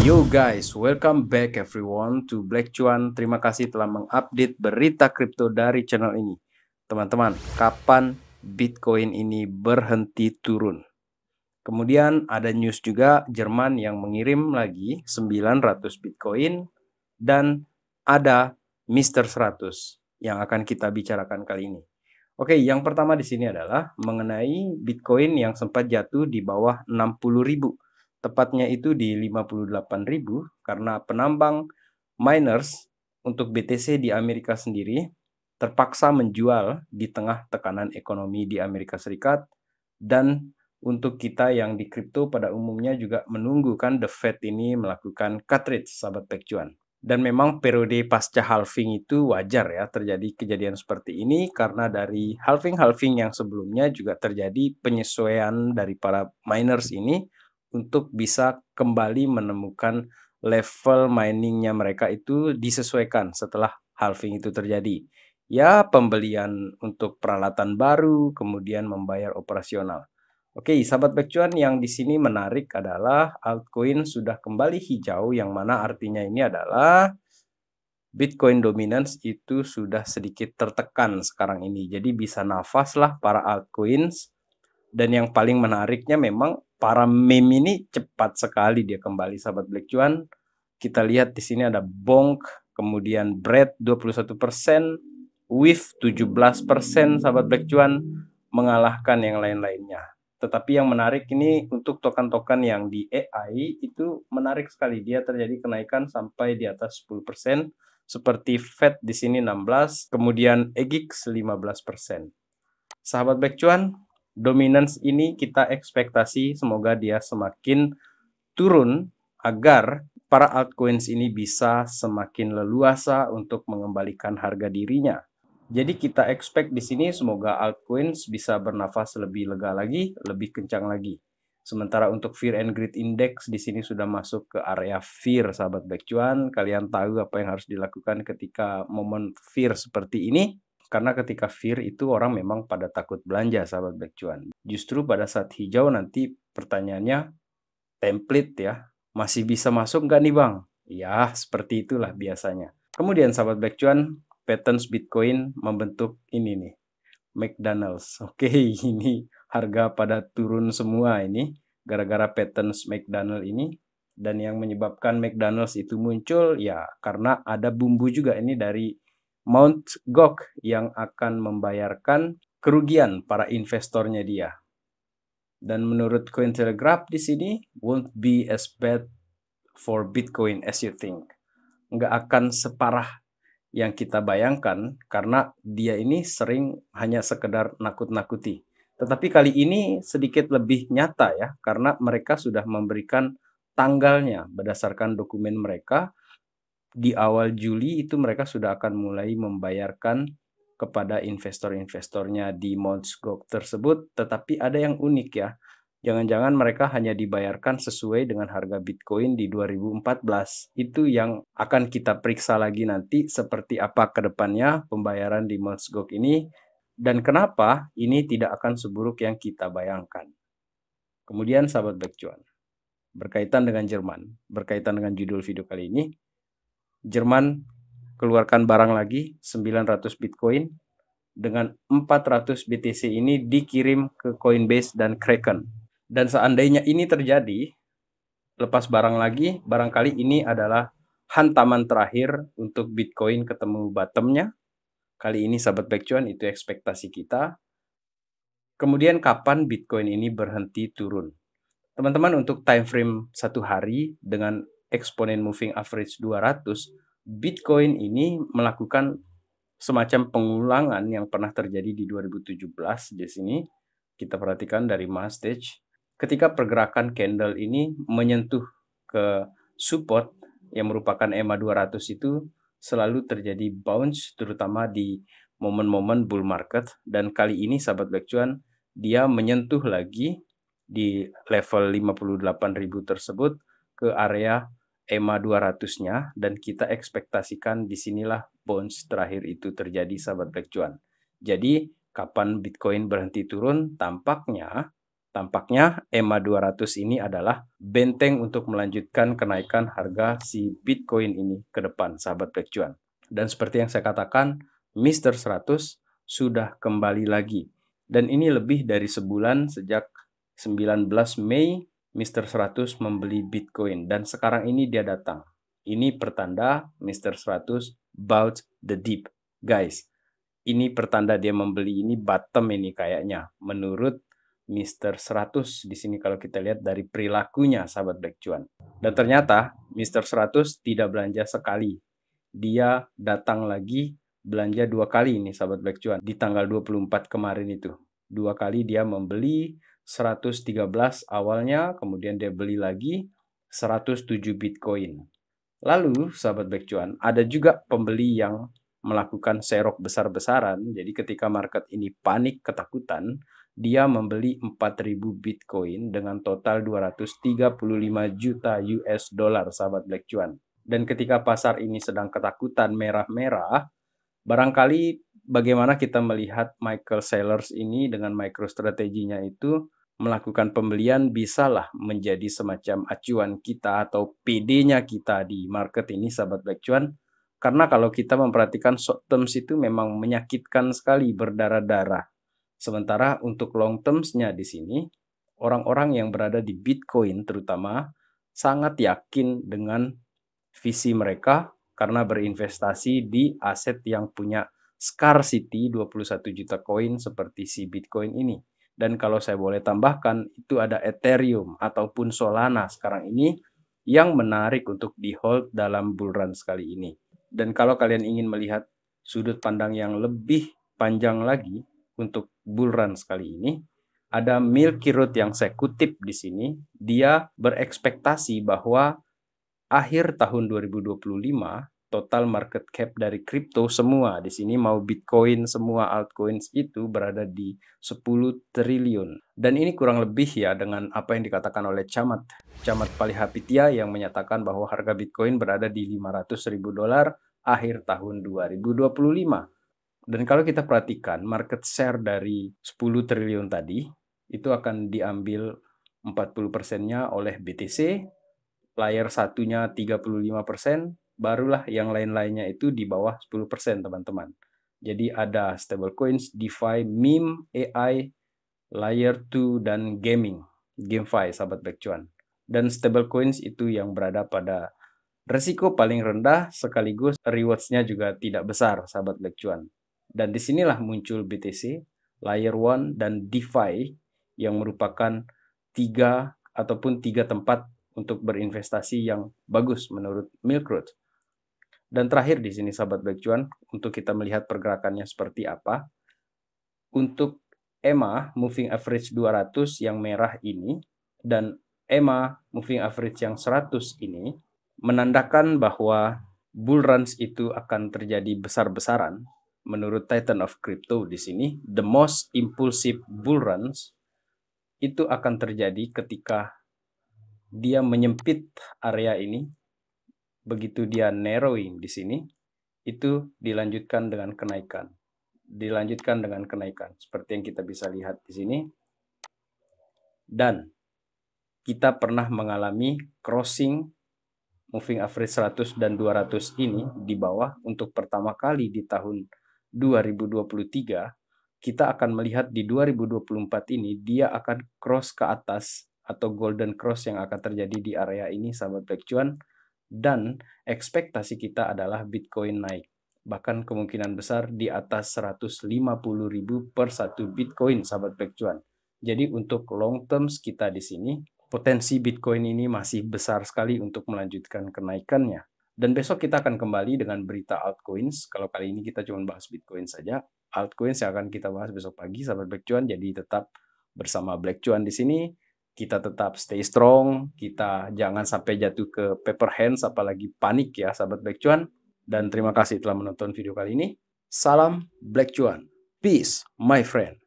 Yo guys, welcome back everyone to Black Cuan. Terima kasih telah mengupdate berita kripto dari channel ini. Teman-teman, kapan Bitcoin ini berhenti turun? Kemudian ada news juga Jerman yang mengirim lagi 900 Bitcoin dan ada Mister 100 yang akan kita bicarakan kali ini. Oke, yang pertama di sini adalah mengenai Bitcoin yang sempat jatuh di bawah 60.000. Tepatnya itu di 58.000 karena penambang miners untuk BTC di Amerika sendiri terpaksa menjual di tengah tekanan ekonomi di Amerika Serikat, dan untuk kita yang di kripto pada umumnya juga menunggu kan The Fed ini melakukan cut rate, sahabat Baekcuan. Dan memang periode pasca halving itu wajar ya terjadi kejadian seperti ini karena dari halving-halving yang sebelumnya juga terjadi penyesuaian dari para miners ini untuk bisa kembali menemukan level miningnya mereka itu disesuaikan setelah halving itu terjadi. Ya, pembelian untuk peralatan baru, kemudian membayar operasional. Oke, sahabat Baekcuan, yang di sini menarik adalah altcoin sudah kembali hijau, yang mana artinya ini adalah Bitcoin dominance itu sudah sedikit tertekan sekarang ini. Jadi bisa nafas lah para altcoins. Dan yang paling menariknya memang para meme ini cepat sekali dia kembali, sahabat Black Cuan. Kita lihat di sini ada Bonk, kemudian Bread 21%, With 17%, sahabat Black Cuan, mengalahkan yang lain-lainnya. Tetapi yang menarik ini untuk token-token yang di AI itu menarik sekali. Dia terjadi kenaikan sampai di atas 10%, seperti Fed di sini 16, kemudian EGX 15%. Sahabat Black Cuan, dominance ini kita ekspektasi semoga dia semakin turun agar para altcoins ini bisa semakin leluasa untuk mengembalikan harga dirinya. Jadi kita expect di sini semoga altcoins bisa bernafas lebih lega lagi, lebih kencang lagi. Sementara untuk Fear and Greed Index di sini sudah masuk ke area fear, sahabat Black Cuan. Kalian tahu apa yang harus dilakukan ketika momen fear seperti ini? Karena ketika fear itu orang memang pada takut belanja, sahabat Black Cuan. Justru pada saat hijau nanti pertanyaannya template ya, masih bisa masuk nggak nih bang? Ya, seperti itulah biasanya. Kemudian sahabat Black Cuan, patterns Bitcoin membentuk ini nih, McDonald's. Oke, ini harga pada turun semua ini gara-gara patterns McDonald's ini. Dan yang menyebabkan McDonald's itu muncul ya karena ada bumbu juga ini dari Mount Gox yang akan membayarkan kerugian para investornya dia. Dan menurut Cointelegraph di sini, won't be as bad for Bitcoin as you think. Nggak akan separah yang kita bayangkan karena dia ini sering hanya sekedar nakut-nakuti. Tetapi kali ini sedikit lebih nyata ya, karena mereka sudah memberikan tanggalnya berdasarkan dokumen mereka. Di awal Juli itu mereka sudah akan mulai membayarkan kepada investor-investornya di Mt. Gox tersebut. Tetapi ada yang unik ya, jangan-jangan mereka hanya dibayarkan sesuai dengan harga Bitcoin di 2014. Itu yang akan kita periksa lagi nanti seperti apa ke depannya pembayaran di Mt. Gox ini dan kenapa ini tidak akan seburuk yang kita bayangkan. Kemudian sahabat Black Cuan, berkaitan dengan Jerman, berkaitan dengan judul video kali ini, Jerman keluarkan barang lagi 900 Bitcoin dengan 400 BTC ini dikirim ke Coinbase dan Kraken. Dan seandainya ini terjadi, lepas barang lagi, barangkali ini adalah hantaman terakhir untuk Bitcoin ketemu bottomnya. Kali ini sahabat Black Cuan, itu ekspektasi kita. Kemudian kapan Bitcoin ini berhenti turun? Teman-teman, untuk time frame 1 hari dengan exponent moving average 200, Bitcoin ini melakukan semacam pengulangan yang pernah terjadi di 2017 di sini. Kita perhatikan dari Mass Stage. Ketika pergerakan candle ini menyentuh ke support yang merupakan EMA 200 itu selalu terjadi bounce terutama di momen-momen bull market, dan kali ini sahabat Black Cuan dia menyentuh lagi di level 58.000 tersebut ke area EMA 200-nya, dan kita ekspektasikan disinilah bounce terakhir itu terjadi, sahabat Black Cuan. Jadi kapan Bitcoin berhenti turun? Tampaknya Tampaknya EMA 200 ini adalah benteng untuk melanjutkan kenaikan harga si Bitcoin ini ke depan, sahabat Black Cuan. Dan seperti yang saya katakan, Mr. 100 sudah kembali lagi. Dan ini lebih dari sebulan sejak 19 Mei Mr. 100 membeli Bitcoin. Dan sekarang ini dia datang. Ini pertanda Mr. 100 bought the dip. Guys, ini pertanda dia membeli, ini bottom ini kayaknya. Menurut Mr. 100 di sini kalau kita lihat dari perilakunya, sahabat Black Cuan. Dan ternyata Mr. 100 tidak belanja sekali. Dia datang lagi belanja 2 kali ini, sahabat Black Cuan. Di tanggal 24 kemarin itu. 2 kali dia membeli 113 awalnya, kemudian dia beli lagi 107 Bitcoin. Lalu, sahabat Black Cuan, ada juga pembeli yang melakukan serok besar-besaran. Jadi ketika market ini panik, ketakutan, dia membeli 4.000 Bitcoin dengan total 235 juta US dollar, sahabat Black Cuan. Dan ketika pasar ini sedang ketakutan merah-merah, barangkali bagaimana kita melihat Michael Saylor ini dengan MicroStrategy-nya itu melakukan pembelian bisalah menjadi semacam acuan kita atau PD-nya kita di market ini, sahabat Black Cuan. Karena kalau kita memperhatikan short terms itu memang menyakitkan sekali, berdarah-darah. Sementara untuk long terms-nya di sini, orang-orang yang berada di Bitcoin terutama sangat yakin dengan visi mereka karena berinvestasi di aset yang punya scarcity 21 juta koin seperti si Bitcoin ini. Dan kalau saya boleh tambahkan, itu ada Ethereum ataupun Solana sekarang ini yang menarik untuk di-hold dalam bull run sekali ini. Dan kalau kalian ingin melihat sudut pandang yang lebih panjang lagi untuk bull run sekali ini, ada Milky Root yang saya kutip di sini. Dia berekspektasi bahwa akhir tahun 2025 total market cap dari kripto semua di sini, mau Bitcoin semua altcoins itu berada di 10 triliun. Dan ini kurang lebih ya dengan apa yang dikatakan oleh Camat Palihapitiya yang menyatakan bahwa harga Bitcoin berada di 500.000 dolar akhir tahun 2025. Dan kalau kita perhatikan market share dari 10 triliun tadi itu akan diambil 40%-nya oleh BTC, layer satunya 35%, barulah yang lain-lainnya itu di bawah 10%, teman-teman. Jadi ada stablecoins, DeFi, meme, AI, layer 2, dan GameFi, sahabat Black Cuan. Dan stablecoins itu yang berada pada resiko paling rendah sekaligus rewards-nya juga tidak besar, sahabat Black Cuan. Dan disinilah muncul BTC, layer 1, dan DeFi yang merupakan tiga tempat untuk berinvestasi yang bagus menurut Milky Root. Dan terakhir di sini, sahabat Black Cuan, untuk kita melihat pergerakannya seperti apa. Untuk EMA Moving Average 200 yang merah ini dan EMA Moving Average yang 100 ini menandakan bahwa bull runs itu akan terjadi besar-besaran. Menurut Titan of Crypto di sini, the most impulsive bull runs itu akan terjadi ketika dia menyempit area ini. Begitu dia narrowing di sini, itu dilanjutkan dengan kenaikan. Seperti yang kita bisa lihat di sini. Dan kita pernah mengalami crossing moving average 100 dan 200 ini di bawah untuk pertama kali di tahun 2023. Kita akan melihat di 2024 ini dia akan cross ke atas atau golden cross yang akan terjadi di area ini, sahabat Black Cuan. Dan ekspektasi kita adalah Bitcoin naik, bahkan kemungkinan besar di atas 150.000 per satu Bitcoin, sahabat Black Cuan. Jadi untuk long terms kita di sini, potensi Bitcoin ini masih besar sekali untuk melanjutkan kenaikannya. Dan besok kita akan kembali dengan berita altcoins. Kalau kali ini kita cuma bahas Bitcoin saja. Altcoins yang akan kita bahas besok pagi, sahabat Black Cuan. Jadi tetap bersama Black Cuan di sini. Kita tetap stay strong, kita jangan sampai jatuh ke paper hands, apalagi panik ya, sahabat Black Cuan. Dan terima kasih telah menonton video kali ini. Salam Black Cuan. Peace, my friend.